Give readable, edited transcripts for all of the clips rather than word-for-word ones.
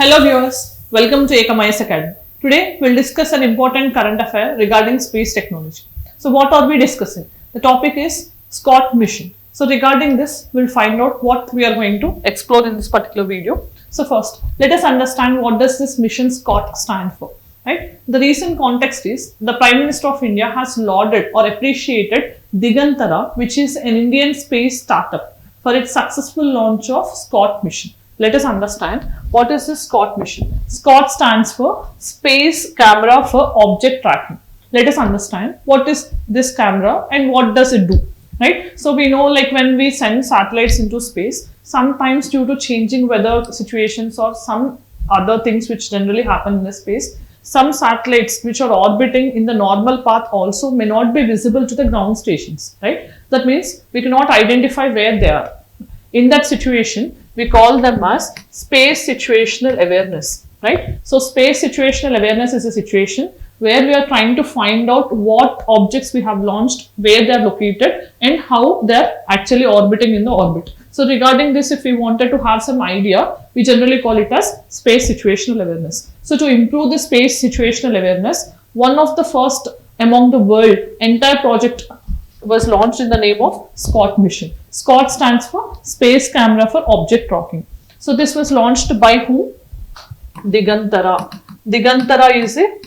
Hello viewers, welcome to Ekam Academy. Today we'll discuss an important current affair regarding space technology. So what are we discussing? The topic is SCOT Mission. So regarding this, we'll find out what we are going to explore in this particular video. So first, let us understand what does this mission SCOT stand for. Right? The recent context is the Prime Minister of India has lauded or appreciated Digantara, which is an Indian space startup, for its successful launch of SCOT Mission. Let us understand what is this SCOT mission. SCOT stands for Space Camera for Object Tracking. Let us understand what is this camera and what does it do. Right? So we know, like, when we send satellites into space, sometimes due to changing weather situations or some other things which generally happen in the space, some satellites which are orbiting in the normal path also may not be visible to the ground stations. Right? That means we cannot identify where they are. In that situation, we call them as space situational awareness, right? So space situational awareness is a situation where we are trying to find out what objects we have launched, where they are located, and how they are actually orbiting in the orbit. So regarding this, if we wanted to have some idea, we generally call it as space situational awareness. So to improve the space situational awareness, one of the first among the world entire project was launched in the name of SCOT Mission. SCOT stands for Space Camera for Object Tracking. So this was launched by whom? Digantara. Digantara is a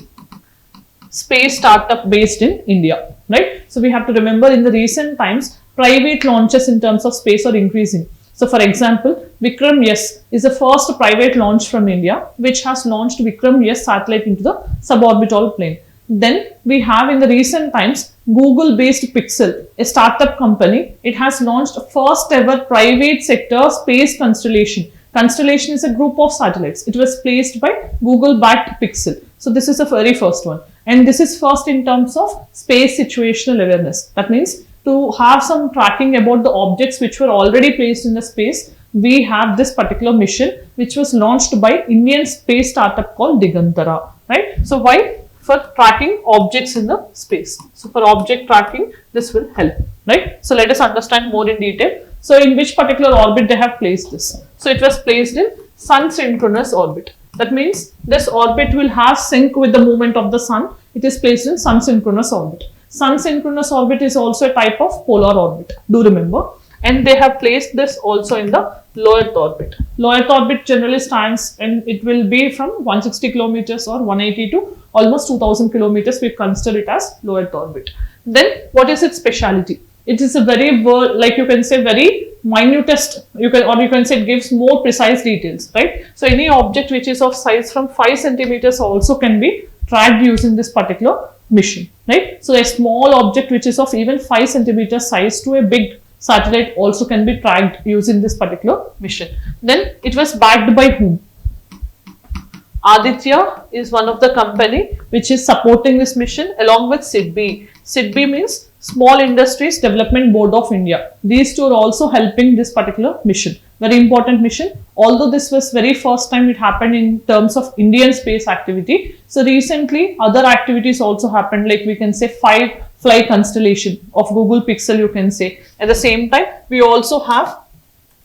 space startup based in India, right? So we have to remember, in the recent times, private launches in terms of space are increasing. So for example, Vikram S is the first private launch from India, which has launched Vikram S satellite into the suborbital plane. Then we have, in the recent times, Google-based Pixel, a startup company. It has launched first ever private sector space constellation. Constellation is a group of satellites. It was placed by Google-backed Pixel. So this is the very first one. And this is first in terms of space situational awareness. That means to have some tracking about the objects which were already placed in the space, we have this particular mission which was launched by Indian space startup called Digantara. Right? So why? For tracking objects in the space. So for object tracking, this will help, right? So let us understand more in detail. So in which particular orbit they have placed this? So it was placed in sun synchronous orbit. That means this orbit will have sync with the movement of the sun. It is placed in sun synchronous orbit. Sun synchronous orbit is also a type of polar orbit. Do remember. And they have placed this also in the low Earth orbit. Low Earth orbit generally stands, and it will be from 160 kilometers or 180 to almost 2000 kilometers. We consider it as low Earth orbit. Then what is its speciality? It is a very, like you can say, very minutest, you can say it gives more precise details, right? So any object which is of size from 5 centimeters also can be tracked using this particular mission, right? So a small object which is of even 5 centimeters size to a big satellite also can be tracked using this particular mission. Then it was backed by whom? Aditya is one of the company which is supporting this mission, along with SIDBI. SIDBI means Small Industries Development Board of India. These two are also helping this particular mission. Very important mission. Although this was very first time it happened in terms of Indian space activity. So recently other activities also happened, like we can say Firefly constellation of Google Pixel, you can say. At the same time, we also have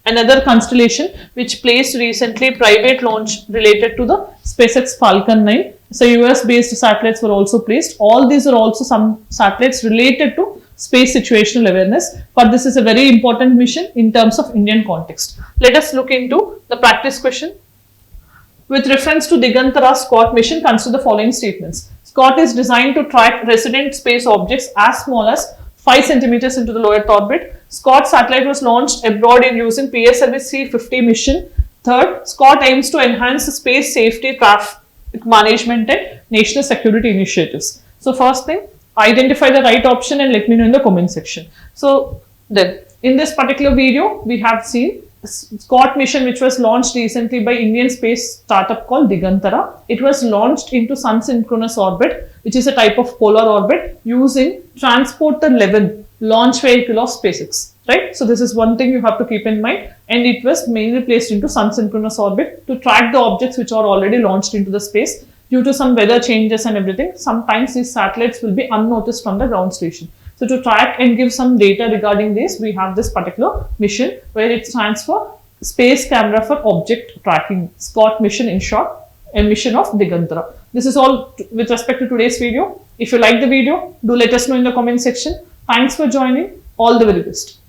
another constellation which placed recently private launch related to the SpaceX Falcon 9. So US based satellites were also placed. All these are also some satellites related to space situational awareness, but this is a very important mission in terms of Indian context. Let us look into the practice question. With reference to Digantara SCOT mission, consider the following statements. SCOT is designed to track resident space objects as small as 5 centimeters into the low Earth orbit. SCOT satellite was launched abroad in using PSLV C-50 mission. Third, SCOT aims to enhance the space safety, traffic management and national security initiatives. So first thing, identify the right option and let me know in the comment section. So then, in this particular video, we have seen SCOT mission which was launched recently by Indian space startup called Digantara. It was launched into sun synchronous orbit, which is a type of polar orbit, using Transporter 11 launch vehicle of SpaceX, right? So this is one thing you have to keep in mind, and it was mainly placed into sun synchronous orbit to track the objects which are already launched into the space. Due to some weather changes and everything, sometimes these satellites will be unnoticed from the ground station. So to track and give some data regarding this, we have this particular mission where it stands for space camera for object tracking, SCOT mission in short, a mission of Digantara. This is all with respect to today's video. If you like the video, do let us know in the comment section. Thanks for joining. All the very best.